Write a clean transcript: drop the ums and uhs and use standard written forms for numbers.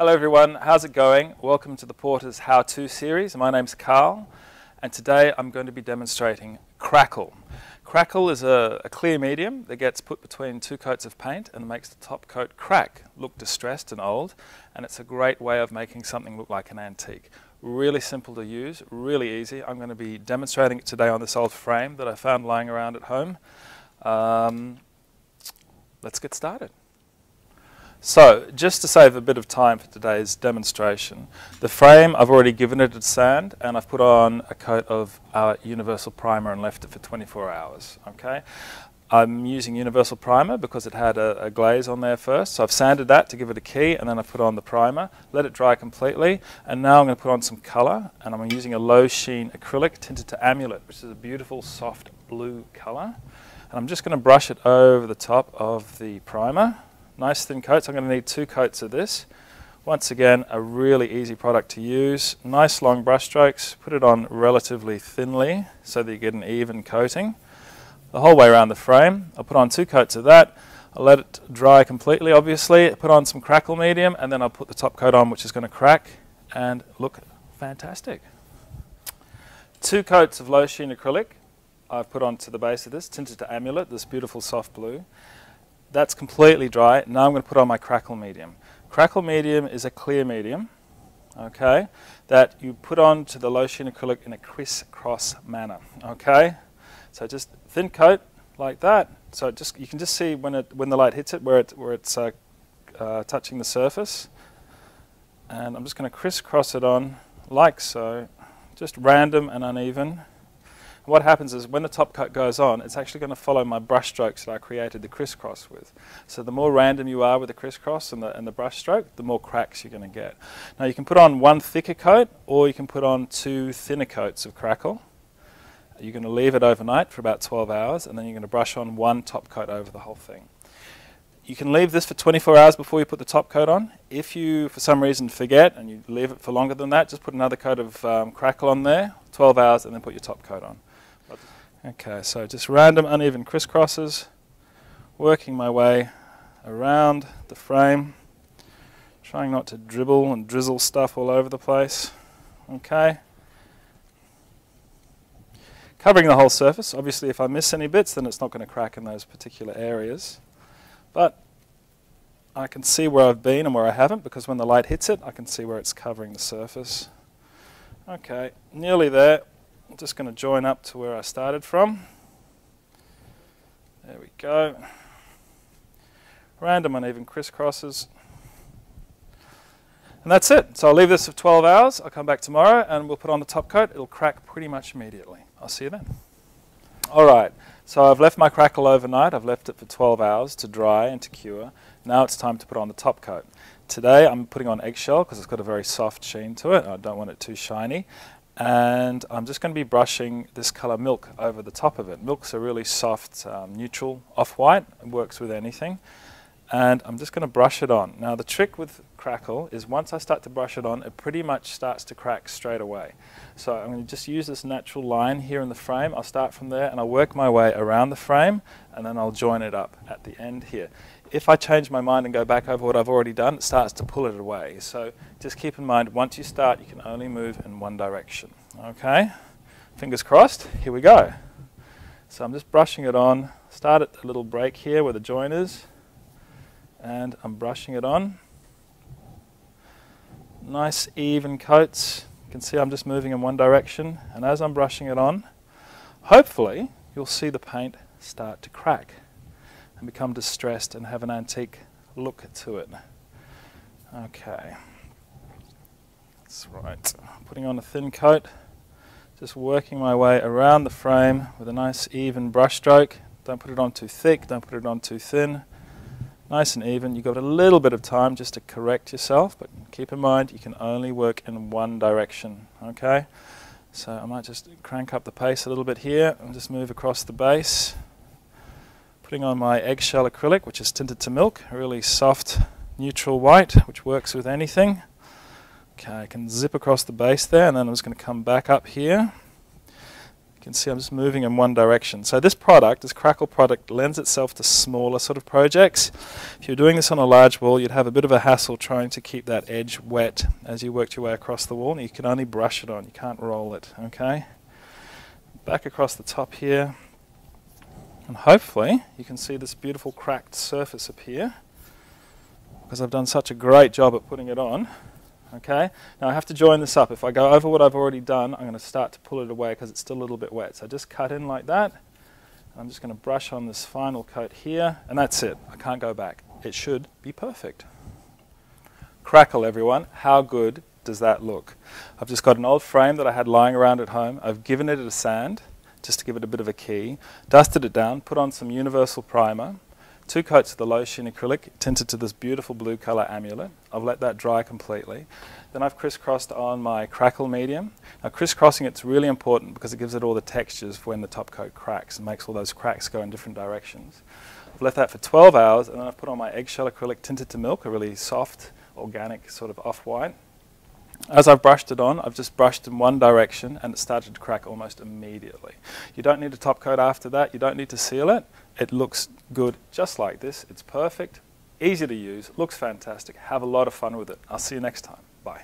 Hello everyone, how's it going? Welcome to the Porter's How-To series. My name's Carl and today I'm going to be demonstrating Crackle. Crackle is a clear medium that gets put between two coats of paint and makes the top coat crack, look distressed and old, and it's a great way of making something look like an antique. Really simple to use, really easy. I'm going to be demonstrating it today on this old frame that I found lying around at home. Let's get started. So, just to save a bit of time for today's demonstration, the frame, I've already given it its sand and I've put on a coat of our universal primer and left it for 24 hours. Okay, I'm using universal primer because it had a glaze on there first, so I've sanded that to give it a key and then I've put on the primer, let it dry completely, and now I'm going to put on some colour, and I'm using a low sheen acrylic tinted to Amulet, which is a beautiful soft blue colour, and I'm just going to brush it over the top of the primer. Nice thin coats. I'm going to need 2 coats of this. Once again, a really easy product to use. Nice long brush strokes. Put it on relatively thinly so that you get an even coating the whole way around the frame. I'll put on 2 coats of that. I'll let it dry completely, obviously. Put on some Crackle medium and then I'll put the top coat on, which is going to crack and look fantastic. 2 coats of low sheen acrylic I've put onto the base of this, tinted to Amulet, this beautiful soft blue. That's completely dry. Now I'm going to put on my Crackle medium. Crackle medium is a clear medium, okay, that you put on to the low sheen acrylic in a crisscross manner, okay. So just thin coat like that. So you can just see when the light hits it where it's touching the surface. And I'm just going to crisscross it on like so, just random and uneven. What happens is when the top coat goes on, it's actually going to follow my brush strokes that I created the crisscross with. So the more random you are with the crisscross and the brush stroke, the more cracks you're going to get. Now you can put on 1 thicker coat or you can put on 2 thinner coats of Crackle. You're going to leave it overnight for about 12 hours and then you're going to brush on 1 top coat over the whole thing. You can leave this for 24 hours before you put the top coat on. If you, for some reason, forget and you leave it for longer than that, just put another coat of Crackle on there, 12 hours, and then put your top coat on. Okay, so just random uneven crisscrosses, working my way around the frame, trying not to dribble and drizzle stuff all over the place. Okay. Covering the whole surface. Obviously if I miss any bits then it's not going to crack in those particular areas. But I can see where I've been and where I haven't, because when the light hits it I can see where it's covering the surface. Okay, nearly there. I'm just going to join up to where I started from. There we go. Random uneven crisscrosses. And that's it. So I'll leave this for 12 hours. I'll come back tomorrow and we'll put on the top coat. It'll crack pretty much immediately. I'll see you then. Alright, so I've left my Crackle overnight. I've left it for 12 hours to dry and to cure. Now it's time to put on the top coat. Today I'm putting on eggshell because it's got a very soft sheen to it. I don't want it too shiny. And I'm just going to be brushing this colour Milk over the top of it. Milk's a really soft, neutral off-white. It works with anything. And I'm just going to brush it on. Now the trick with Crackle is once I start to brush it on, it pretty much starts to crack straight away. So I'm going to just use this natural line here in the frame. I'll start from there and I'll work my way around the frame and then I'll join it up at the end here. If I change my mind and go back over what I've already done, it starts to pull it away. So just keep in mind, once you start, you can only move in one direction. Okay? Fingers crossed. Here we go. So I'm just brushing it on. Start at the little break here where the join is. And I'm brushing it on. Nice even coats. You can see I'm just moving in one direction. And as I'm brushing it on, hopefully you'll see the paint start to crack and become distressed and have an antique look to it. Okay, that's right. Putting on a thin coat, just working my way around the frame with a nice even brush stroke. Don't put it on too thick, don't put it on too thin. Nice and even. You've got a little bit of time just to correct yourself, but keep in mind you can only work in one direction. Okay, so I might just crank up the pace a little bit here and just move across the base. Putting on my eggshell acrylic, which is tinted to Milk, a really soft neutral white, which works with anything. Okay, I can zip across the base there, and then I'm just going to come back up here. You can see I'm just moving in one direction. So this product, this Crackle product, lends itself to smaller sort of projects. If you're doing this on a large wall, you'd have a bit of a hassle trying to keep that edge wet as you worked your way across the wall, and you can only brush it on, you can't roll it, okay? Back across the top here, and hopefully you can see this beautiful cracked surface up here, because I've done such a great job at putting it on. Okay, now I have to join this up. If I go over what I've already done, I'm going to start to pull it away because it's still a little bit wet. So just cut in like that. I'm just going to brush on this final coat here, and that's it. I can't go back. It should be perfect. Crackle, everyone. How good does that look? I've just got an old frame that I had lying around at home. I've given it a sand, just to give it a bit of a key, dusted it down, put on some universal primer, 2 coats of the low sheen acrylic, tinted to this beautiful blue colour amulet. I've let that dry completely. Then I've crisscrossed on my Crackle medium. Now crisscrossing it's really important because it gives it all the textures for when the top coat cracks and makes all those cracks go in different directions. I've left that for 12 hours and then I've put on my eggshell acrylic tinted to milk, a really soft, organic sort of off-white. As I've brushed it on, I've just brushed in one direction and it started to crack almost immediately. You don't need a top coat after that, you don't need to seal it. It looks good just like this. It's perfect, easy to use, looks fantastic. Have a lot of fun with it. I'll see you next time. Bye.